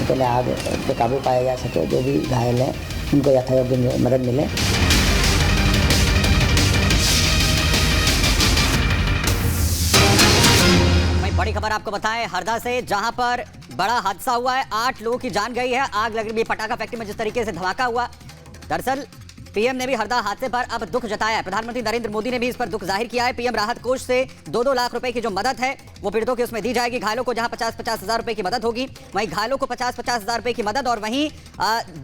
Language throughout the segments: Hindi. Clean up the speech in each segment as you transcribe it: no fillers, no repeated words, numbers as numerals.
से पहले आग पे काबू पाया जा सके, जो भी घायल हैं उनको यथायोग्य मदद मिले। बड़ी खबर आपको बताएं हरदा से, जहां पर बड़ा हादसा हुआ है, 8 लोगों की जान गई है। आग लग रही है पटाखा फैक्ट्री में, जिस तरीके से धमाका हुआ। दरअसल पीएम ने भी हरदा हादसे पर अब दुख जताया है। प्रधानमंत्री नरेंद्र मोदी ने भी इस पर दुख जाहिर किया है। पीएम राहत कोष से 2-2 लाख रुपए की जो मदद है वो पीड़ितों की उसमें दी जाएगी। घायलों को जहां 50-50 हजार रुपए की मदद होगी, वहीं घायलों को 50-50 हजार रुपए की मदद, और वहीं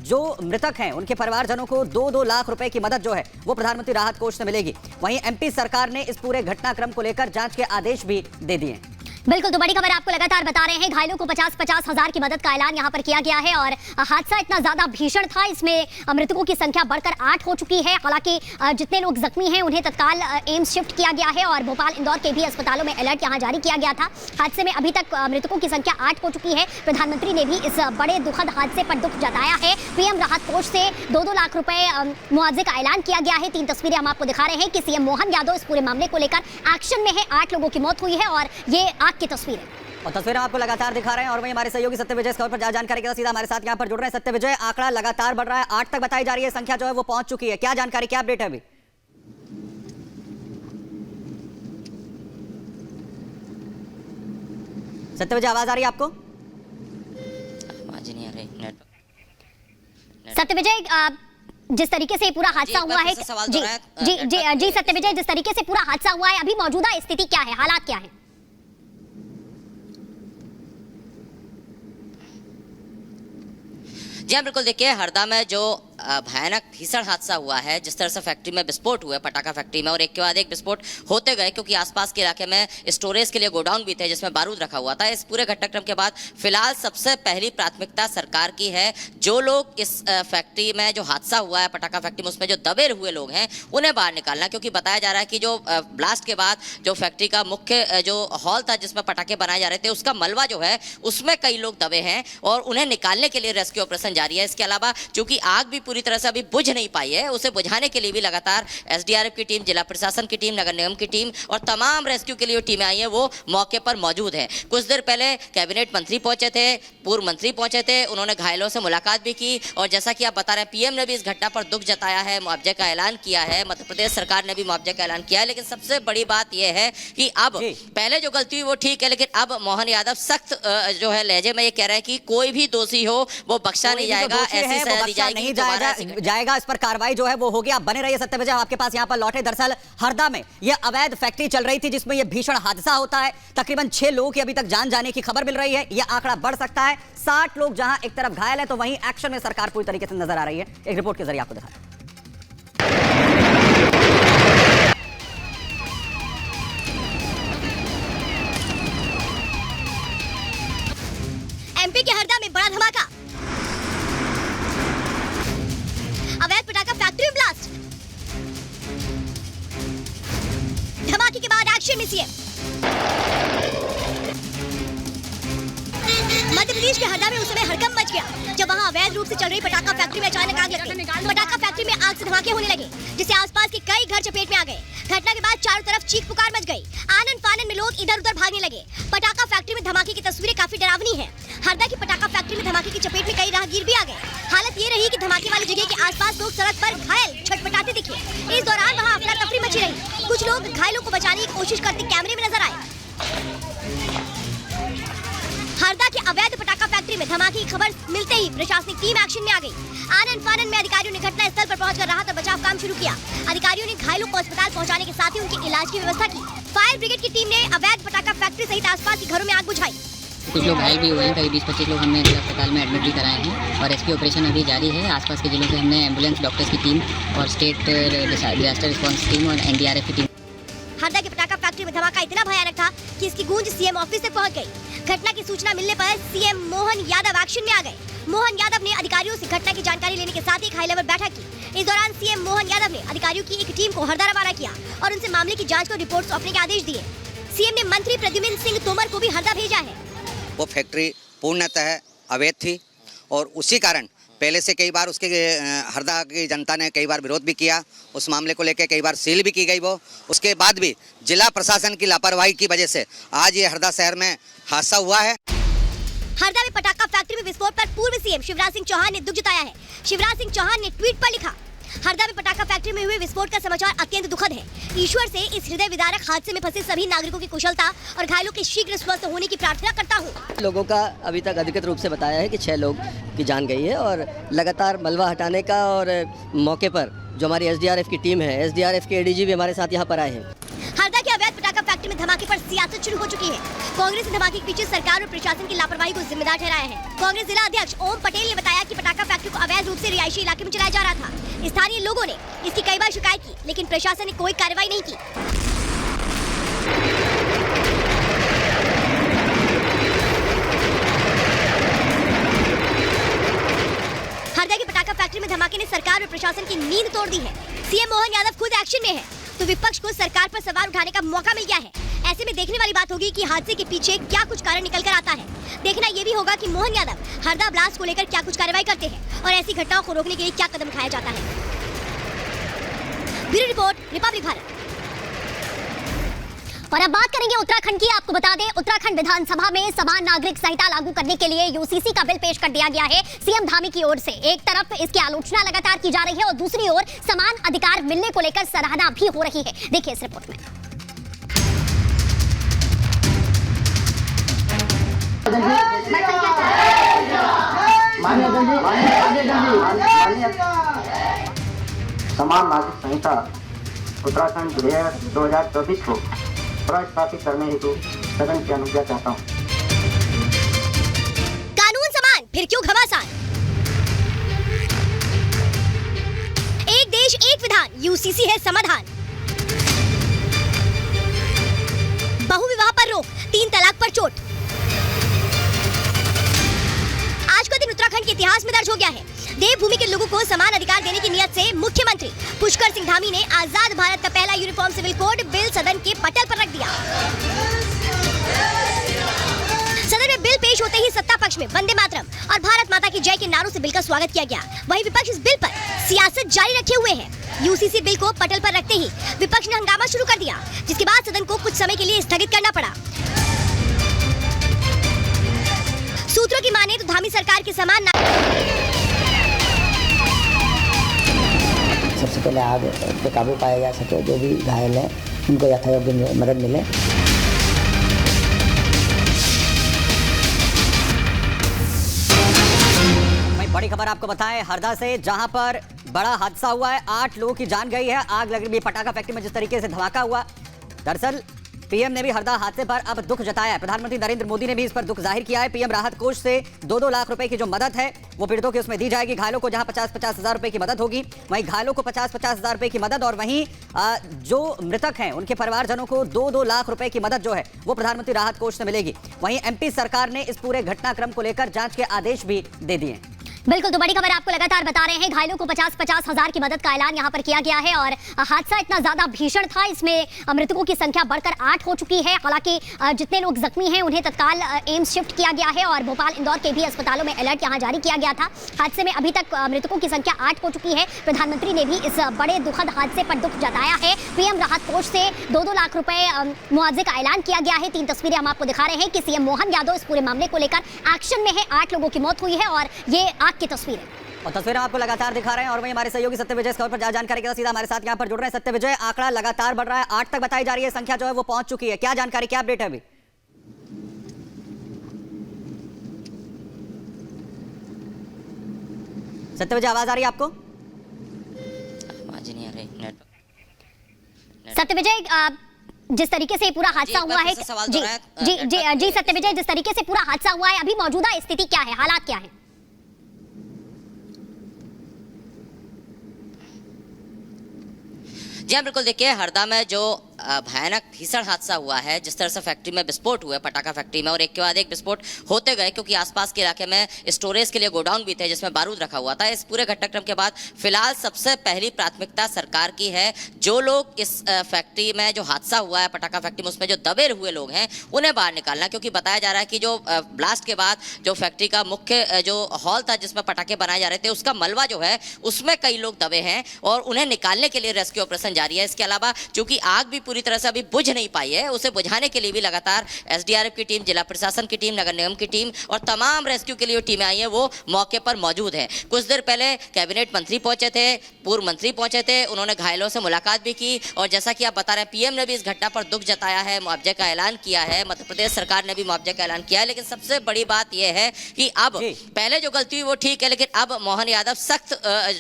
जो मृतक हैं उनके परिवारजनों को 2-2 लाख रुपए की मदद जो है वो प्रधानमंत्री राहत कोष से मिलेगी। वहीं एमपी सरकार ने इस पूरे घटनाक्रम को लेकर जांच के आदेश भी दे दिए। बिल्कुल, तो बड़ी खबर आपको लगातार बता रहे हैं। घायलों को 50-50 हजार की मदद का ऐलान यहां पर किया गया है और हादसा इतना ज्यादा भीषण था, इसमें मृतकों की संख्या बढ़कर 8 हो चुकी है। हालांकि जितने लोग जख्मी हैं उन्हें तत्काल एम्स शिफ्ट किया गया है और भोपाल, इंदौर के भी अस्पतालों में अलर्ट यहां जारी किया गया था। हादसे में अभी तक मृतकों की संख्या 8 हो चुकी है। प्रधानमंत्री ने भी इस बड़े दुखद हादसे पर दुख जताया है। पीएम राहत कोष से 2-2 लाख रुपए मुआवजे का ऐलान किया गया है। 3 तस्वीरें हम आपको दिखा रहे हैं कि सीएम मोहन यादव इस पूरे मामले को लेकर एक्शन में है। 8 लोगों की मौत हुई है और ये आग की तस्वीर है और तस्वीरें आपको लगातार दिखा रहे हैं। और वहीं हमारे सहयोगी सत्य विजय इस खबर पर जानकारी के साथ सीधा हमारे साथ यहां पर जुड़ रहे हैं। सत्य विजय, आंकड़ा लगातार बढ़ रहा है, 8 तक बताई जा रही है संख्या जो है वो पहुंच चुकी है, क्या जानकारी, क्या अपडेट है अभी? सत्य विजय, आवाज आ रही है आपको? आवाज नहीं आ रही। सत्य विजय, जिस तरीके से पूरा हादसा हुआ है, जी सत्य विजय, जिस तरीके से पूरा हादसा हुआ है, अभी मौजूदा स्थिति क्या है, हालात क्या है? जी हाँ, बिल्कुल। देखिए, हरदा में जो भयानक भीषण हादसा हुआ है, जिस तरह से फैक्ट्री में विस्फोट हुए, पटाखा फैक्ट्री में, और एक के बाद एक विस्फोट होते गए, क्योंकि आसपास के इलाके में स्टोरेज के लिए गोडाउन भी थे जिसमें बारूद रखा हुआ था। इस पूरे घटनाक्रम के बाद फिलहाल सबसे पहली प्राथमिकता सरकार की है, जो लोग इस फैक्ट्री में जो हादसा हुआ है, पटाखा फैक्ट्री में, उसमें जो दबे हुए लोग हैं उन्हें बाहर निकालना। क्योंकि बताया जा रहा है कि जो ब्लास्ट के बाद जो फैक्ट्री का मुख्य जो हॉल था जिसमें पटाखे बनाए जा रहे थे, उसका मलबा जो है उसमें कई लोग दबे हैं और उन्हें निकालने के लिए रेस्क्यू ऑपरेशन जारी है। इसके अलावा चूंकि आग भी पूरी तरह से अभी बुझ नहीं पाई है, उसे बुझाने के लिए भी लगातार एसडीआरएफ की टीम, जिला प्रशासन की टीम, नगर निगम की टीम और तमाम रेस्क्यू के लिए टीमें आई हैं, वो मौके पर मौजूद हैं। कुछ देर पहले कैबिनेट मंत्री पहुंचे थे, पूर्व मंत्री पहुंचे थे, उन्होंने घायलों से मुलाकात भी की और जैसा कि आप बता रहे हैं, पीएम ने भी इस घटना पर दुख जताया है, मुआवजे का ऐलान किया है, मध्य प्रदेश सरकार ने भी मुआवजे का ऐलान किया है। लेकिन सबसे बड़ी बात यह है कि अब पहले जो गलती हुई वो ठीक है, लेकिन अब मोहन यादव सख्त जो है लहजे में ये कह रहे हैं कि कोई भी दोषी हो वो बख्शा नहीं जाएगा, ऐसी सजा दी जाएगी, नहीं जाएगा, इस पर कार्रवाई जो है वो होगी। आप बने रहिए सत्य विजय, आपके पास यहाँ पर लौटे। दरअसल हरदा में यह अवैध फैक्ट्री चल रही थी जिसमें यह भीषण हादसा होता है। तकरीबन 6 लोगों की अभी तक जान जाने की खबर मिल रही है, यह आंकड़ा बढ़ सकता है। 60 लोग जहां एक तरफ घायल है तो वहीं एक्शन में सरकार पूरी तरीके से नजर आ रही है। एक रिपोर्ट के जरिए आपको दिखा। एमपी के हरदा में बड़ा धमाका, अवैध पटाखा फैक्ट्री में ब्लास्ट, धमाके के बाद एक्शन में सीएम। मध्य प्रदेश के हरदा में उस समय हड़कंप मच गया जब वहां अवैध रूप से चल रही पटाखा फैक्ट्री में अचानक आग लग गई। पटाखा फैक्ट्री में आग से धमाके होने लगे जिससे आसपास के कई घर चपेट में आ गए। घटना के बाद चारों तरफ चीख पुकार मच गई, आनन फानन में लोग इधर उधर भागने लगे। पटाखा फैक्ट्री में धमाके की तस्वीरें काफी डरावनी है। हरदा की पटाखा फैक्ट्री में धमाके की चपेट में कई राहगीर भी आ गए। हालत ये रही कि धमाके वाली जगह के आसपास लोग सड़क पर घायल छटपटाते दिखे। इस दौरान वहां अफरा तफरी मची रही। कुछ लोग घायलों को बचाने की कोशिश करते कैमरे में नजर आए। हरदा के अवैध पटाखा फैक्ट्री में धमाके की खबर मिलते ही प्रशासनिक टीम एक्शन में आ गई। आनन फानन में अधिकारियों ने घटना स्थल पर पहुंचकर राहत और बचाव काम शुरू किया। अधिकारियों ने घायलों को अस्पताल पहुंचाने के साथ ही उनके इलाज की व्यवस्था की। फायर ब्रिगेड की टीम ने अवैध पटाखा फैक्ट्री सहित आसपास के घरों में आग बुझाई। कुछ लोग घायल भी हुए हैं, करीब 20-25 लोग हमने अस्पताल में एडमिट भी कराए हैं और रेस्क्यू ऑपरेशन अभी जारी है। आसपास के जिलों से हमने एम्बुलेंस, डॉक्टर्स की टीम और स्टेट डिजास्टर रिस्पांस टीम और एनडीआरएफ की टीम। हरदा के पटाखा फैक्ट्री में धमाका इतना भयानक था कि इसकी गूंज सीएम ऑफिस तक पहुंच गई। घटना की सूचना मिलने पर सीएम मोहन यादव एक्शन में आ गए। मोहन यादव ने अधिकारियों से घटना की जानकारी लेने के साथ ही हाई लेवल बैठक की। इस दौरान सीएम मोहन यादव ने अधिकारियों की एक टीम को हरदा रवाना किया और उनसे मामले की जांच और रिपोर्ट सौंपने के आदेश दिए। सीएम ने मंत्री प्रद्युम्न सिंह तोमर को भी हरदा भेजा है। वो फैक्ट्री पूर्णतः अवैध थी और उसी कारण पहले से कई बार उसके हरदा की जनता ने कई बार विरोध भी किया। उस मामले को लेकर कई बार सील भी की गई। वो उसके बाद भी जिला प्रशासन की लापरवाही की वजह से आज ये हरदा शहर में हादसा हुआ है। हरदा में पटाखा फैक्ट्री में विस्फोट पर पूर्व सीएम शिवराज सिंह चौहान ने दुख जताया है। शिवराज सिंह चौहान ने ट्वीट पर लिखा, हरदा में पटाखा फैक्ट्री में हुए विस्फोट का समाचार अत्यंत दुखद है। ईश्वर से इस हृदय विदारक हादसे में फंसे सभी नागरिकों की कुशलता और घायलों के शीघ्र स्वस्थ होने की प्रार्थना करता हूँ। लोगों का अभी तक अधिकृत रूप से बताया है कि 6 लोग की जान गई है और लगातार मलबा हटाने का और मौके पर जो हमारी एसडीआरएफ की टीम है, एसडीआरएफ के एडीजी भी हमारे साथ यहाँ पर आए हैं। हरदा के अवैध पटाखा फैक्ट्री में धमाके पर सियासत शुरू हो चुकी है। कांग्रेस ने धमाके के पीछे सरकार और प्रशासन की लापरवाही को जिम्मेदार ठहराया है। कांग्रेस जिला अध्यक्ष ओम पटेल ने बताया कि पटाखा फैक्ट्री को अवैध रूप से रिहायशी इलाके में चलाया जा रहा था। स्थानीय लोगों ने इसकी कई बार शिकायत की, लेकिन प्रशासन ने कोई कार्रवाई नहीं की। हरदा की पटाखा फैक्ट्री में धमाके ने सरकार और प्रशासन की नींद तोड़ दी है। सीएम मोहन यादव खुद एक्शन में है, तो विपक्ष को सरकार पर सवाल उठाने का मौका मिल गया है। ऐसे में देखने वाली बात होगी कि हादसे के पीछे क्या कुछ कारण निकल कर आता है। देखना ये भी होगा कि मोहन यादव हरदा ब्लास्ट को लेकर क्या कुछ कार्रवाई करते हैं और ऐसी घटनाओं को रोकने के लिए क्या कदम उठाया जाता है। Bureau report, Republic Bharat. और अब बात करेंगे उत्तराखंड की। आपको बता दें, उत्तराखंड विधानसभा में समान नागरिक संहिता लागू करने के लिए यूसीसी का बिल पेश कर दिया गया है सीएम धामी की ओर से। एक तरफ इसकी आलोचना लगातार की जा रही है और दूसरी ओर समान अधिकार मिलने को लेकर सराहना भी हो रही है। देखिए इस रिपोर्ट में। समान नागरिक संहिता उत्तराखंड विधेयक 2024 को प्रस्तावित करने हेतु सदन की अनुज्ञा चाहता हूँ। कानून समान, फिर क्यों घमासान? एक देश एक विधान, यूसीसी है समाधान। बहुविवाह पर रोक, 3 तलाक पर चोट। आज का दिन उत्तराखंड के इतिहास में दर्ज हो गया है। देवभूमि के लोगों को समान अधिकार देने की नियत से मुख्यमंत्री पुष्कर सिंह धामी ने आजाद भारत का पहला यूनिफॉर्म सिविल कोड बिल सदन के पटल पर रख दिया। सदन में बिल पेश होते ही सत्ता पक्ष में वंदे मातरम और भारत माता की जय के नारों से बिल का स्वागत किया गया। वहीं विपक्ष इस बिल पर सियासत जारी रखे हुए है। यूसीसी बिल को पटल पर रखते ही विपक्ष ने हंगामा शुरू कर दिया, जिसके बाद सदन को कुछ समय के लिए स्थगित करना पड़ा। सूत्रों की माने तो धामी सरकार के समान सबसे पहले आग पे काबू पाया जा सके, जो भी घायल हैं उनको यथायोग्य मदद मिले। बड़ी खबर आपको बताएं हरदा से, जहां पर बड़ा हादसा हुआ है। 8 लोगों की जान गई है। आग लग रही है पटाखा फैक्ट्री में जिस तरीके से धमाका हुआ। दरअसल पीएम ने भी हरदा हादसे पर अब दुख जताया है। प्रधानमंत्री नरेंद्र मोदी ने भी इस पर दुख जाहिर किया है। पीएम राहत कोष से 2-2 लाख रुपए की जो मदद है वो पीड़ितों की उसमें दी जाएगी। घायलों को जहां 50-50 हजार रुपए की मदद होगी, वहीं घायलों को 50-50 हजार रुपए की मदद और वहीं जो मृतक हैं उनके परिवारजनों को 2-2 लाख रुपए की मदद जो है वो प्रधानमंत्री राहत कोष से मिलेगी। वहीं एमपी सरकार ने इस पूरे घटनाक्रम को लेकर जांच के आदेश भी दे दिए। बिल्कुल, तो बड़ी खबर आपको लगातार बता रहे हैं। घायलों को 50-50 हजार की मदद का ऐलान यहां पर किया गया है और हादसा इतना ज्यादा भीषण था, इसमें मृतकों की संख्या बढ़कर 8 हो चुकी है। हालांकि जितने लोग जख्मी हैं उन्हें तत्काल एम्स शिफ्ट किया गया है और भोपाल, इंदौर के भी अस्पतालों में अलर्ट यहां जारी किया गया था। हादसे में अभी तक मृतकों की संख्या 8 हो चुकी है। प्रधानमंत्री ने भी इस बड़े दुखद हादसे पर दुख जताया है। पीएम राहत कोष से 2-2 लाख रुपए मुआवजे का ऐलान किया गया है। 3 तस्वीरें हम आपको दिखा रहे हैं कि सीएम मोहन यादव इस पूरे मामले को लेकर एक्शन में है। 8 लोगों की मौत हुई है और ये आग की तस्वीर है और तस्वीरें आपको लगातार दिखा रहे हैं। और वहीं हमारे सहयोगी सत्य विजय इस खबर पर जानकारी के साथ सीधा हमारे साथ यहां पर जुड़ रहे हैं। सत्य विजय, आंकड़ा लगातार बढ़ रहा है, 8 तक बताई जा रही है संख्या जो है वो पहुंच चुकी है। क्या जानकारी, क्या अपडेट है अभी? सत्य विजय, आवाज आ रही है आपको? आवाज नहीं आ रही। सत्य विजय, जिस तरीके से पूरा हादसा हुआ है, जी सत्य विजय, जिस तरीके से पूरा हादसा हुआ है, अभी मौजूदा स्थिति क्या है, हालात क्या है? जी हाँ, बिल्कुल। देखिए, हरदा में जो भयानक भीषण हादसा हुआ है, जिस तरह से फैक्ट्री में विस्फोट हुआ है, पटाखा फैक्ट्री में, और एक के बाद एक विस्फोट होते गए क्योंकि आसपास के इलाके में स्टोरेज के लिए गोडाउन भी थे जिसमें बारूद रखा हुआ था। इस पूरे घटनाक्रम के बाद फिलहाल सबसे पहली प्राथमिकता सरकार की है, जो लोग इस फैक्ट्री में जो हादसा हुआ है पटाखा फैक्ट्री में, उसमें जो दबे हुए लोग हैं उन्हें बाहर निकालना। क्योंकि बताया जा रहा है कि जो ब्लास्ट के बाद जो फैक्ट्री का मुख्य जो हॉल था जिसमें पटाखे बनाए जा रहे थे, उसका मलबा जो है उसमें कई लोग दबे हैं और उन्हें निकालने के लिए रेस्क्यू ऑपरेशन जारी है। इसके अलावा चूंकि आग भी पूरी तरह से अभी बुझ नहीं पाई है, उसे बुझाने के लिए भी लगातार एसडीआरएफ की टीम, जिला प्रशासन की टीम, नगर निगम की टीम और तमाम रेस्क्यू के लिए टीमें आई हैं, वो मौके पर मौजूद हैं। कुछ देर पहले कैबिनेट मंत्री पहुंचे थे, पूर्व मंत्री पहुंचे थे, उन्होंने घायलों से मुलाकात भी की और जैसा कि आप बता रहे हैं पीएम ने भी इस घटना पर दुख जताया है, मुआवजे का ऐलान किया है, मध्य प्रदेश सरकार ने भी मुआवजे का ऐलान किया है। लेकिन सबसे बड़ी बात यह है कि अब पहले जो गलती हुई वो ठीक है, लेकिन अब मोहन यादव सख्त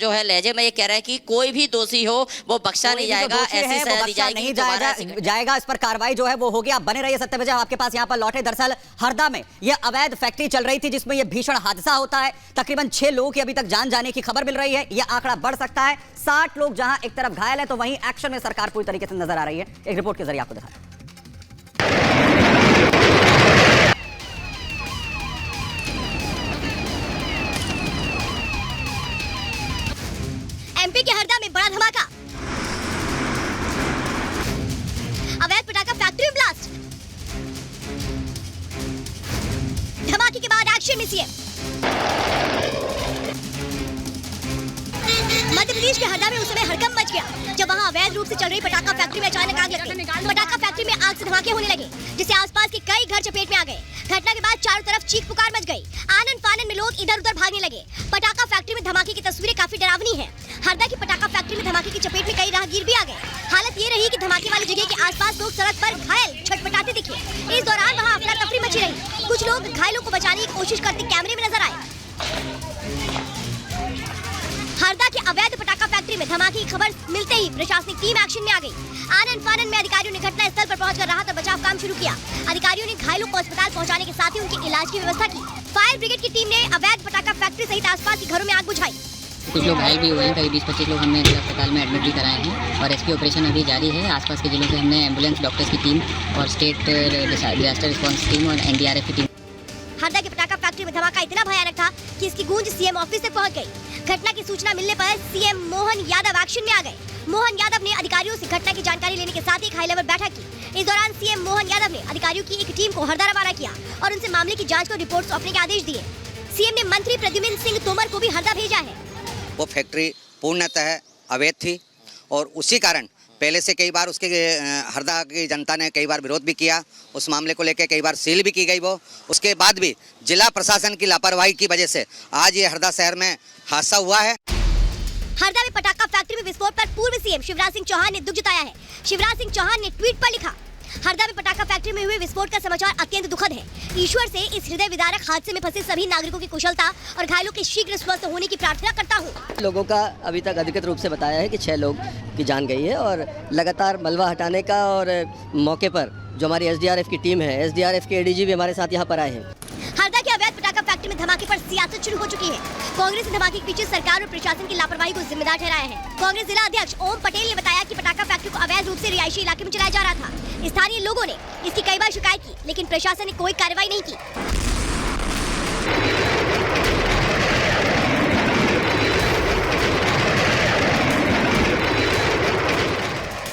जो है लहजे में ये कह रहे हैं कि कोई भी दोषी हो वो बख्शा नहीं जाएगा, ऐसी सजा दी जाएगी, नहीं दोबारा जाएगा। इस पर कार्रवाई जो है वो होगी। आप बने रहिए सत्य बजे, आपके पास यहाँ पर लौटे। दरअसल हरदा में यह अवैध फैक्ट्री चल रही थी जिसमें यह भीषण हादसा होता है। तकरीबन 6 लोगों की अभी तक जान जाने की खबर मिल रही है। यह आंकड़ा बढ़ सकता है। 60 लोग जहां एक तरफ घायल है तो वहीं एक्शन में सरकार पूरी तरीके से नजर आ रही है। एक रिपोर्ट के जरिए आपको दिखा। एमपी के हरदा में बड़ा धमाका, अवैध पटाखा फैक्ट्री में ब्लास्ट। धमाके के बाद एक्शन में सीएम। मध्य प्रदेश के हरदा में उस समय हड़कंप मच गया जब वहां अवैध रूप से चल रही पटाखा फैक्ट्री में अचानक आग लग गई। पटाखा फैक्ट्री में आग से धमाके होने लगे जिससे आसपास के कई घर चपेट में आ गए। घटना के बाद चारों तरफ चीख पुकार मच गई। आनन फानन में लोग इधर उधर भागने लगे। पटाखा फैक्ट्री में धमाके की तस्वीरें काफी डरावनी हैं। हरदा की पटाखा फैक्ट्री में धमाके की चपेट में कई राहगीर भी आ गए। हालत ये रही कि धमाके वाली जगह के आसपास लोग सड़क पर घायल छटपटाते दिखे। इस दौरान वहां अफरा तफरी मची रही। कुछ लोग घायलों को बचाने की कोशिश करते कैमरे में नजर आए। हरदा के अवैध पटाखा फैक्ट्री में धमाके की खबर मिलते ही प्रशासनिक टीम एक्शन में आ गई। आनन फानन में अधिकारियों ने घटना स्थल पर पहुंचकर राहत और बचाव काम शुरू किया। अधिकारियों ने घायलों को अस्पताल पहुंचाने के साथ ही उनके इलाज की व्यवस्था की। फायर ब्रिगेड की टीम ने अवैध पटाखा फैक्ट्री सहित आसपास के घरों में आग बुझाई। कुछ लोग घायल भी हुए हैं, करीब 20-25 लोग हमने अस्पताल में एडमिट भी कराए हैं और रेस्क्यू ऑपरेशन अभी जारी है। आसपास के जिलों से हमने एम्बुलेंस, डॉक्टर्स की टीम और स्टेट डिजास्टर रिस्पॉन्स टीम और एनडीआरएफ की टीम। हरदा के पटाखा फैक्ट्री में धमाका इतना भयानक था कि इसकी गूंज सीएम ऑफिस तक पहुंच गई। घटना की सूचना मिलने पर सीएम मोहन यादव एक्शन में आ गए। मोहन यादव ने अधिकारियों से घटना की जानकारी लेने के साथ ही एक हाई लेवल बैठक की। इस दौरान सीएम मोहन यादव ने अधिकारियों की एक टीम को हरदा रवाना किया और उनसे मामले की जांच और रिपोर्ट सौंपने के आदेश दिए। सीएम ने मंत्री प्रद्युम्न सिंह तोमर को भी हरदा भेजा है। वो फैक्ट्री पूर्णतः अवैध थी और उसी कारण पहले से कई बार उसके हरदा की जनता ने कई बार विरोध भी किया। उस मामले को लेकर कई बार सील भी की गई। वो उसके बाद भी जिला प्रशासन की लापरवाही की वजह से आज ये हरदा शहर में हादसा हुआ है। हरदा में पटाखा फैक्ट्री में विस्फोट पर पूर्व सीएम शिवराज सिंह चौहान ने दुख जताया है। शिवराज सिंह चौहान ने ट्वीट पर लिखा, हरदा में पटाखा फैक्ट्री में हुए विस्फोट का समाचार अत्यंत दुखद है। ईश्वर से इस हृदय विदारक हादसे में फंसे सभी नागरिकों की कुशलता और घायलों के शीघ्र स्वस्थ होने की प्रार्थना करता हूँ। लोगों का अभी तक अधिकृत रूप से बताया है कि 6 लोग की जान गई है और लगातार मलबा हटाने का और मौके पर जो हमारी एसडीआरएफ की टीम है, एसडीआरएफ के एडीजी भी हमारे साथ यहाँ पर आए हैं। हरदा के अवैध पटाखा फैक्ट्री में धमाके पर सियासत शुरू हो चुकी है। कांग्रेस ने धमाके के पीछे सरकार और प्रशासन की लापरवाही को जिम्मेदार ठहराया है। कांग्रेस जिला अध्यक्ष ओम पटेल ने बताया कि पटाखा फैक्ट्री को अवैध रूप से रिहायशी इलाके में चलाया जा रहा था। स्थानीय लोगों ने इसकी कई बार शिकायत की लेकिन प्रशासन ने कोई कार्रवाई नहीं की।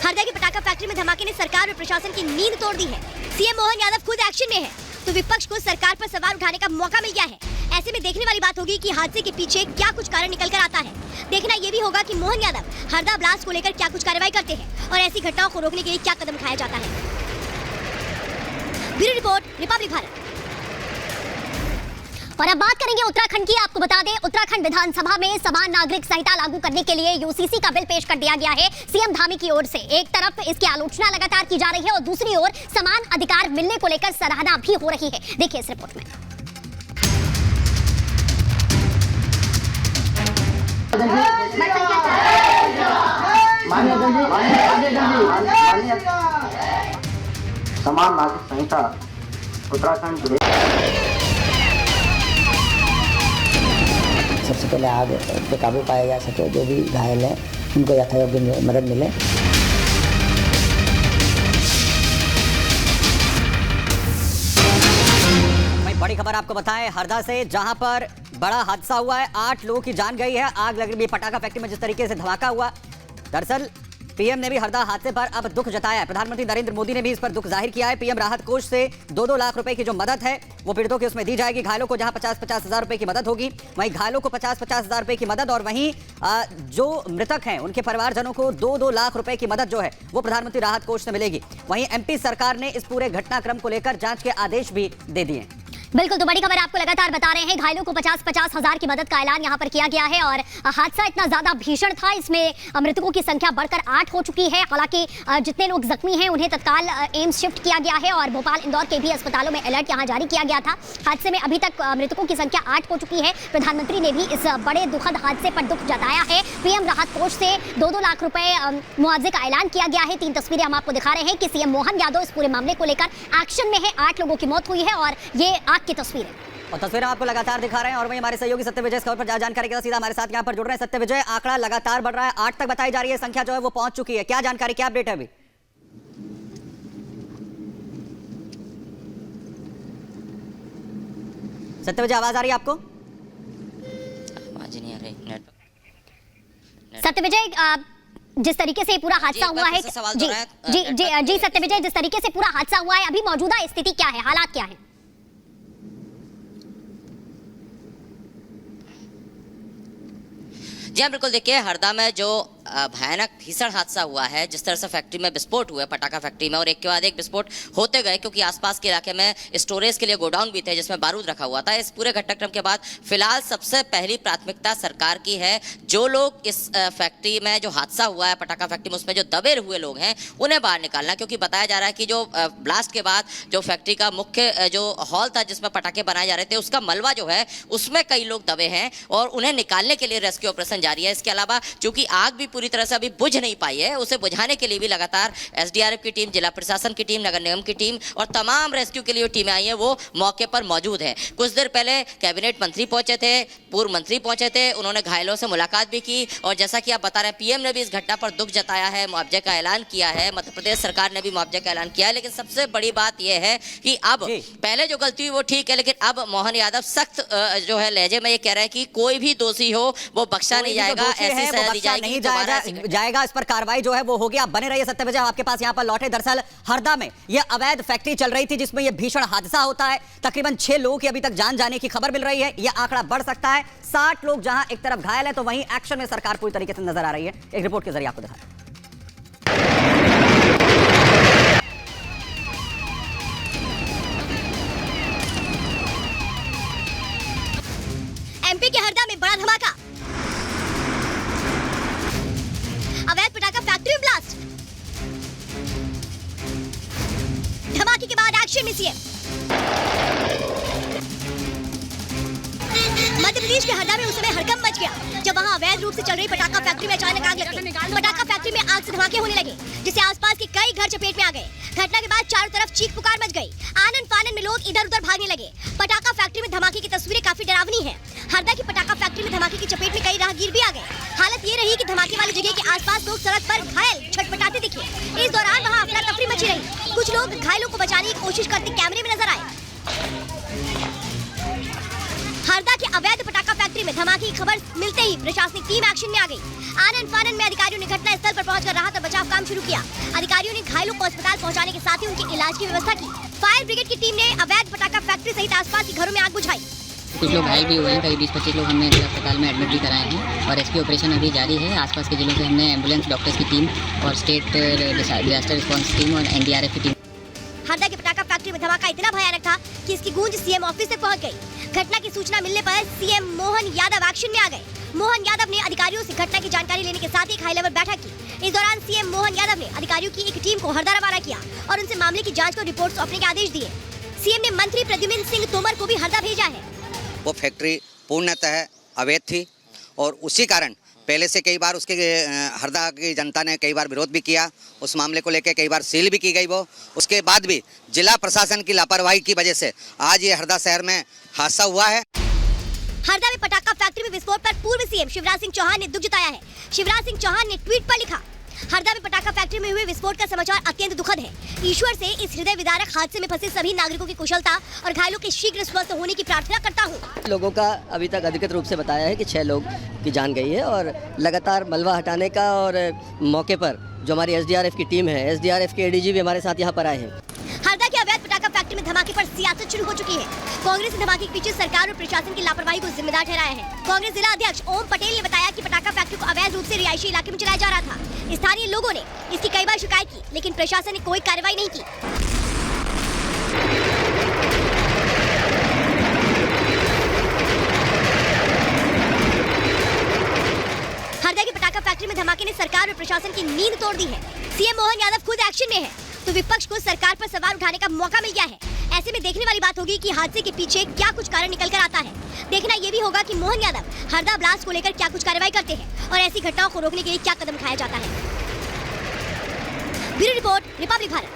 हरदा की पटाखा फैक्ट्री में धमाके ने सरकार और प्रशासन की नींद तोड़ दी है। सीएम मोहन यादव खुद एक्शन में है तो विपक्ष को सरकार पर सवाल उठाने का मौका मिल गया है। ऐसे में देखने वाली बात होगी कि हादसे के पीछे क्या कुछ कारण निकल कर आता है। देखना ये भी होगा कि मोहन यादव हरदा ब्लास्ट को लेकर क्या कुछ कार्रवाई करते हैं और ऐसी घटनाओं को रोकने के लिए क्या कदम उठाया जाता है। Bureau report, Republic Bharat. और अब बात करेंगे उत्तराखंड की। आपको बता दें, उत्तराखंड विधानसभा में समान नागरिक संहिता लागू करने के लिए यूसीसी का बिल पेश कर दिया गया है सीएम धामी की ओर से। एक तरफ इसकी आलोचना लगातार की जा रही है और दूसरी ओर समान अधिकार मिलने को लेकर सराहना भी हो रही है। देखिए इस रिपोर्ट में। समान नागरिक संहिता उत्तराखंड सबसे पहले आग पे काबू पाया जा सके, जो भी घायल हैं उनको यथायोग्य मदद मिले। बड़ी खबर आपको बताएं हरदा से, जहां पर बड़ा हादसा हुआ है। 8 लोगों की जान गई है। आग लग रही है पटाखा फैक्ट्री में जिस तरीके से धमाका हुआ। दरअसल पीएम ने भी हरदा हादसे पर अब दुख जताया है। प्रधानमंत्री नरेंद्र मोदी ने भी इस पर दुख जाहिर किया है। पीएम राहत कोष से 2-2 लाख रुपए की जो मदद है वो पीड़ितों की उसमें दी जाएगी। घायलों को जहां 50-50 हजार रुपए की मदद होगी, वहीं घायलों को 50-50 हजार रुपए की मदद, और वहीं जो मृतक हैं उनके परिवारजनों को 2-2 लाख रुपए की मदद जो है वो प्रधानमंत्री राहत कोष से मिलेगी। वहीं एमपी सरकार ने इस पूरे घटनाक्रम को लेकर जांच के आदेश भी दे दिए। बिल्कुल, तो बड़ी खबर आपको लगातार बता रहे हैं। घायलों को 50-50 हजार की मदद का ऐलान यहां पर किया गया है और हादसा इतना ज्यादा भीषण था, इसमें मृतकों की संख्या बढ़कर 8 हो चुकी है। हालांकि जितने लोग जख्मी हैं उन्हें तत्काल एम्स शिफ्ट किया गया है और भोपाल, इंदौर के भी अस्पतालों में अलर्ट यहां जारी किया गया था। हादसे में अभी तक मृतकों की संख्या 8 हो चुकी है। प्रधानमंत्री ने भी इस बड़े दुखद हादसे पर दुख जताया है। पीएम राहत कोष से 2-2 लाख रुपए मुआवजे का ऐलान किया गया है। 3 तस्वीरें हम आपको दिखा रहे हैं कि सीएम मोहन यादव इस पूरे मामले को लेकर एक्शन में है। 8 लोगों की मौत हुई है और ये आग की तस्वीर है और तस्वीरें आपको लगातार दिखा रहे हैं। और वहीं हमारे सहयोगी सत्य विजय इस खबर पर जानकारी के साथ सीधा हमारे साथ यहां पर जुड़ रहे हैं। सत्य विजय, आंकड़ा लगातार बढ़ रहा है, 8 तक बताई जा रही है संख्या जो है वो पहुंच चुकी है, क्या जानकारी, क्या अपडेट है अभी? सत्य विजय, आवाज आ रही है आपको? आवाज नहीं आ रही। सत्य विजय, जिस तरीके से पूरा हादसा हुआ है, जी सत्य विजय, जिस तरीके से पूरा हादसा हुआ है, अभी मौजूदा स्थिति क्या है, हालात क्या है? जी हाँ, बिल्कुल। देखिए, हरदा में जो भयानक भीषण हादसा हुआ है, जिस तरह से फैक्ट्री में विस्फोट हुआ है, पटाखा फैक्ट्री में, और एक के बाद एक विस्फोट होते गए क्योंकि आसपास के इलाके में स्टोरेज के लिए गोडाउन भी थे जिसमें बारूद रखा हुआ था। इस पूरे घटनाक्रम के बाद फिलहाल सबसे पहली प्राथमिकता सरकार की है, जो लोग इस फैक्ट्री में जो हादसा हुआ है पटाखा फैक्ट्री में, उसमें जो दबे हुए लोग हैं उन्हें बाहर निकालना, क्योंकि बताया जा रहा है कि जो ब्लास्ट के बाद जो फैक्ट्री का मुख्य जो हॉल था जिसमें पटाखे बनाए जा रहे थे, उसका मलबा जो है उसमें कई लोग दबे हैं और उन्हें निकालने के लिए रेस्क्यू ऑपरेशन जारी है। इसके अलावा चूंकि आग भी पूरी तरह से अभी बुझ नहीं पाई है, उसे बुझाने के लिए भी लगातार एसडीआरएफ की टीम, जिला प्रशासन की टीम, नगर निगम की टीम और तमाम रेस्क्यू के लिए टीमें आई हैं, वो मौके पर मौजूद है। कुछ देर पहले कैबिनेट मंत्री पहुंचे थे, पूर्व मंत्री पहुंचे थे, उन्होंने घायलों से मुलाकात भी की और जैसा कि आप बता रहे हैं, पीएम ने भी इस घटना पर दुख जताया है, मुआवजे का ऐलान किया है, मध्य प्रदेश सरकार ने भी मुआवजे का ऐलान किया है। लेकिन सबसे बड़ी बात यह है कि अब पहले जो गलती हुई वो ठीक है, लेकिन अब मोहन यादव सख्त जो है लहजे में ये कह रहे हैं कि कोई भी दोषी हो वो बख्शा नहीं जाएगा, ऐसी सजा दी जाएगी, नहीं जाएगा, इस पर कार्रवाई जो है वो होगी। आप बने रहिए सत्य विजय, आपके पास यहाँ पर लौटे। दरअसल हरदा में यह अवैध फैक्ट्री चल रही थी जिसमें यह भीषण हादसा होता है। तकरीबन 6 लोगों की अभी तक जान जाने की खबर मिल रही है, यह आंकड़ा बढ़ सकता है। 60 लोग जहां एक तरफ घायल है तो वहीं एक्शन में सरकार पूरी तरीके से नजर आ रही है। एक रिपोर्ट के जरिए आपको दिखा रहे हैं। एमपी के हरदा में बड़ा धमाका, अवैध पटाखा फैक्ट्री में ब्लास्ट, धमाके के बाद एक्शन में सीएम। मध्य प्रदेश के हरदा में उस समय हड़कंप मच गया जब वहां अवैध रूप से चल रही पटाखा फैक्ट्री में अचानक आग लग गई। पटाखा फैक्ट्री में आग से धमाके होने लगे जिससे आसपास के कई घर चपेट में आ गए। घटना के बाद चारों तरफ चीख पुकार मच गई, आनन फानन में लोग इधर उधर भागने लगे। पटाखा फैक्ट्री में धमाके की तस्वीरें काफी डरावनी है। हरदा की पटाखा फैक्ट्री में धमाके की चपेट में कई राहगीर भी आ गए। हालत ये रही कि धमाके वाली जगह के आसपास लोग सड़क पर घायल छटपटाते दिखे। इस दौरान वहां अफरा तफरी मची रही। कुछ लोग घायलों को बचाने की कोशिश करते कैमरे में नजर आए। हरदा के अवैध पटाखा फैक्ट्री में धमाके की खबर मिलते ही प्रशासनिक टीम एक्शन में आ गई। आनन फानन में अधिकारियों ने घटना स्थल पर पहुंचकर राहत और बचाव काम शुरू किया। अधिकारियों ने घायलों को अस्पताल पहुंचाने के साथ ही उनके इलाज की व्यवस्था की। फायर ब्रिगेड की टीम ने अवैध पटाखा फैक्ट्री सहित आसपास के घरों में आग बुझाई। कुछ लोग घायल भी हुए हैं, करीब 20-25 लोग हमने अस्पताल में एडमिट भी कराए हैं और रेस्क्यू ऑपरेशन अभी जारी है। आसपास के जिलों से हमने एम्बुलेंस, डॉक्टर्स की टीम और स्टेट डिजास्टर रिस्पॉन्स टीम और एनडीआरएफ की टीम। हरदा के पटाखा फैक्ट्री में धमाका इतना भयानक था कि इसकी गूंज सीएम ऑफिस तक पहुंच गई। घटना की सूचना मिलने पर सीएम मोहन यादव एक्शन में आ गए। मोहन यादव ने अधिकारियों से घटना की जानकारी लेने के साथ ही हाई लेवल बैठक की। इस दौरान सीएम मोहन यादव ने अधिकारियों की एक टीम को हरदा रवाना किया और उनसे मामले की जांच और रिपोर्ट सौंपने के आदेश दिए। सीएम ने मंत्री प्रद्युम्न सिंह तोमर को भी हरदा भेजा है। वो फैक्ट्री पूर्णतः अवैध थी और उसी कारण पहले से कई बार उसके हरदा की जनता ने कई बार विरोध भी किया। उस मामले को लेकर कई बार सील भी की गई। वो उसके बाद भी जिला प्रशासन की लापरवाही की वजह से आज ये हरदा शहर में हादसा हुआ है। हरदा में पटाखा फैक्ट्री में विस्फोट पर पूर्व सीएम शिवराज सिंह चौहान ने दुख जताया है। शिवराज सिंह चौहान ने ट्वीट पर लिखा, हरदा में पटाखा फैक्ट्री में हुए विस्फोट का समाचार अत्यंत दुखद है। ईश्वर से इस हृदय विदारक हादसे में फंसे सभी नागरिकों की कुशलता और घायलों के शीघ्र स्वस्थ होने की प्रार्थना करता हूँ। लोगों का अभी तक अधिकृत रूप से बताया है कि 6 लोग की जान गई है और लगातार मलबा हटाने का और मौके पर जो हमारी एसडीआरएफ की टीम है, एसडीआरएफ के एडीजी भी हमारे साथ यहाँ पर आए हैं। हरदा के अवैध पटाखा फैक्ट्री में धमाके पर सियासत शुरू हो चुकी है। कांग्रेस ने धमाके के पीछे सरकार और प्रशासन की लापरवाही को जिम्मेदार ठहराया है। कांग्रेस जिला अध्यक्ष ओम पटेल ने बताया कि पटाखा फैक्ट्री को अवैध रूप से रिहायशी इलाके में चलाया जा रहा था। स्थानीय लोगों ने इसकी कई बार शिकायत की, लेकिन प्रशासन ने कोई कार्रवाई नहीं की। हरदा की पटाखा फैक्ट्री में धमाके ने सरकार और प्रशासन की नींद तोड़ दी है। सीएम मोहन यादव खुद एक्शन में है, तो विपक्ष को सरकार पर सवाल उठाने का मौका मिल गया है। ऐसे में देखने वाली बात होगी कि हादसे के पीछे क्या कुछ कारण निकल कर आता है। देखना ये भी होगा कि मोहन यादव हरदा ब्लास्ट को लेकर क्या कुछ कार्रवाई करते हैं और ऐसी घटनाओं को रोकने के लिए क्या कदम उठाया जाता है। Bureau report, Republic Bharat.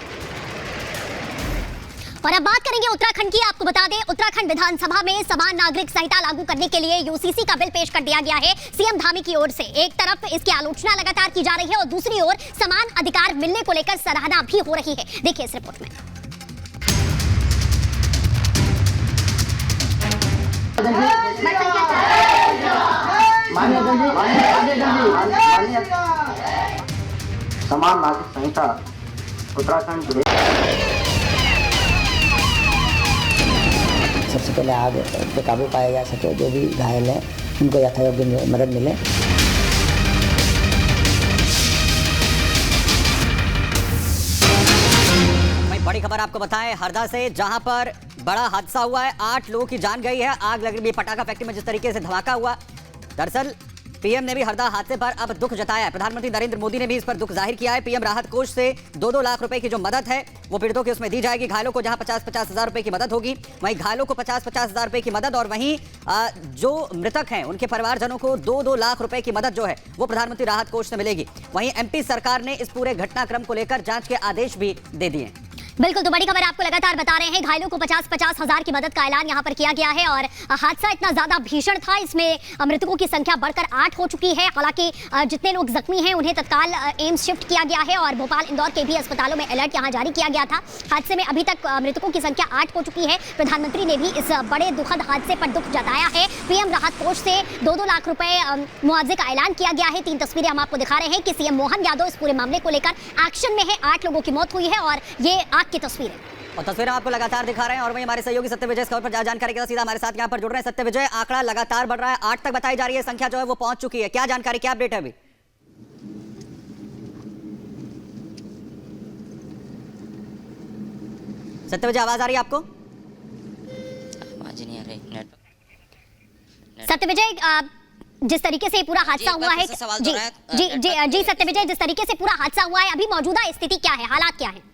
और अब बात करेंगे उत्तराखंड की। आपको बता दें, उत्तराखंड विधानसभा में समान नागरिक संहिता लागू करने के लिए यूसीसी का बिल पेश कर दिया गया है सीएम धामी की ओर से। एक तरफ इसकी आलोचना लगातार की जा रही है और दूसरी ओर समान अधिकार मिलने को लेकर सराहना भी हो रही है। देखिए इस रिपोर्ट में। समान नागरिक संहिता उत्तराखंड सबसे पहले आग पे काबू पाया जा सके, जो भी घायल हैं उनको यथायोग्य मदद मिले। वहीं बड़ी खबर आपको बताएं हरदा से, जहां पर बड़ा हादसा हुआ है। 8 लोगों की जान गई है। आग लग रही है पटाखा फैक्ट्री में जिस तरीके से धमाका हुआ। दरअसल पीएम ने भी हरदा हादसे पर अब दुख जताया है। प्रधानमंत्री नरेंद्र मोदी ने भी इस पर दुख जाहिर किया है। पीएम राहत कोष से 2-2 लाख रुपए की जो मदद है वो पीड़ितों की उसमें दी जाएगी। घायलों को जहां 50-50 हजार रुपए की मदद होगी, वहीं घायलों को 50-50 हजार रुपए की मदद, और वहीं जो मृतक हैं उनके परिवारजनों को 2-2 लाख रुपए की मदद जो है वो प्रधानमंत्री राहत कोष से मिलेगी। वहीं एमपी सरकार ने इस पूरे घटनाक्रम को लेकर जांच के आदेश भी दे दिए। बिल्कुल, तो बड़ी खबर आपको लगातार बता रहे हैं। घायलों को 50-50 हजार की मदद का ऐलान यहां पर किया गया है और हादसा इतना ज्यादा भीषण था, इसमें मृतकों की संख्या बढ़कर 8 हो चुकी है। हालांकि जितने लोग जख्मी हैं उन्हें तत्काल एम्स शिफ्ट किया गया है और भोपाल, इंदौर के भी अस्पतालों में अलर्ट यहां जारी किया गया था। हादसे में अभी तक मृतकों की संख्या 8 हो चुकी है। प्रधानमंत्री ने भी इस बड़े दुखद हादसे पर दुख जताया है। पीएम राहत कोष से 2-2 लाख रुपए मुआवजे का ऐलान किया गया है। 3 तस्वीरें हम आपको दिखा रहे हैं कि सीएम मोहन यादव इस पूरे मामले को लेकर एक्शन में है। 8 लोगों की मौत हुई है और ये आग की तस्वीर है और तस्वीरें आपको लगातार दिखा रहे हैं। और वहीं हमारे सहयोगी सत्य विजय इस खबर पर जानकारी के साथ सीधा हमारे साथ यहां पर जुड़ रहे हैं। सत्य विजय, आंकड़ा लगातार बढ़ रहा है, 8 तक बताई जा रही है संख्या जो है वो पहुंच चुकी है। क्या जानकारी, क्या अपडेट है अभी? सत्य विजय, आवाज आ रही है आपको? आवाज नहीं आ रही। सत्य विजय, जिस तरीके से पूरा हादसा हुआ है, जी सत्य विजय, जिस तरीके से पूरा हादसा हुआ है, अभी मौजूदा स्थिति क्या है, हालात क्या है?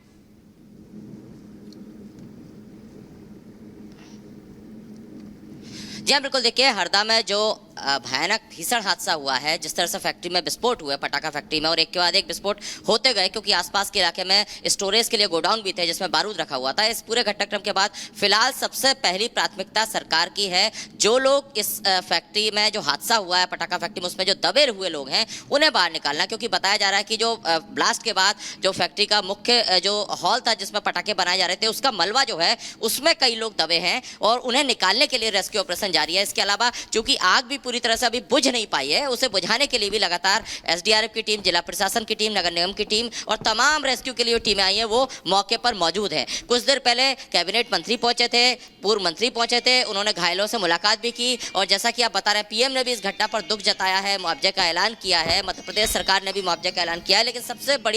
जी हाँ, बिल्कुल। देखिए, हरदा में जो भयानक भीषण हादसा हुआ है, जिस तरह से फैक्ट्री में विस्फोट हुआ है, पटाखा फैक्ट्री में, और एक के बाद एक विस्फोट होते गए, क्योंकि आसपास के इलाके में स्टोरेज के लिए गोडाउन भी थे जिसमें बारूद रखा हुआ था। इस पूरे घटनाक्रम के बाद फिलहाल सबसे पहली प्राथमिकता सरकार की है, जो लोग इस फैक्ट्री में जो हादसा हुआ है पटाखा फैक्ट्री में, उसमें जो दबे हुए लोग हैं उन्हें बाहर निकालना। क्योंकि बताया जा रहा है कि जो ब्लास्ट के बाद जो फैक्ट्री का मुख्य जो हॉल था जिसमें पटाखे बनाए जा रहे थे, उसका मलबा जो है उसमें कई लोग दबे हैं और उन्हें निकालने के लिए रेस्क्यू ऑपरेशन जारी है। इसके अलावा चूंकि आग भी पूरी तरह से अभी बुझ नहीं पाई है, उसे बुझाने के लिए भी लगातार एसडीआरएफ की टीम, जिला प्रशासन की टीम, नगर निगम की टीम और तमाम रेस्क्यू के लिए टीमें आई हैं, वो मौके पर मौजूद है। कुछ देर पहले कैबिनेट मंत्री पहुंचे थे, पूर्व मंत्री पहुंचे थे, उन्होंने घायलों से मुलाकात भी की और जैसा कि आप बता रहे हैं, पीएम ने भी इस घटना पर दुख जताया है, मुआवजे का ऐलान किया है, मध्य प्रदेश सरकार ने भी मुआवजे का ऐलान किया है। लेकिन सबसे बड़ी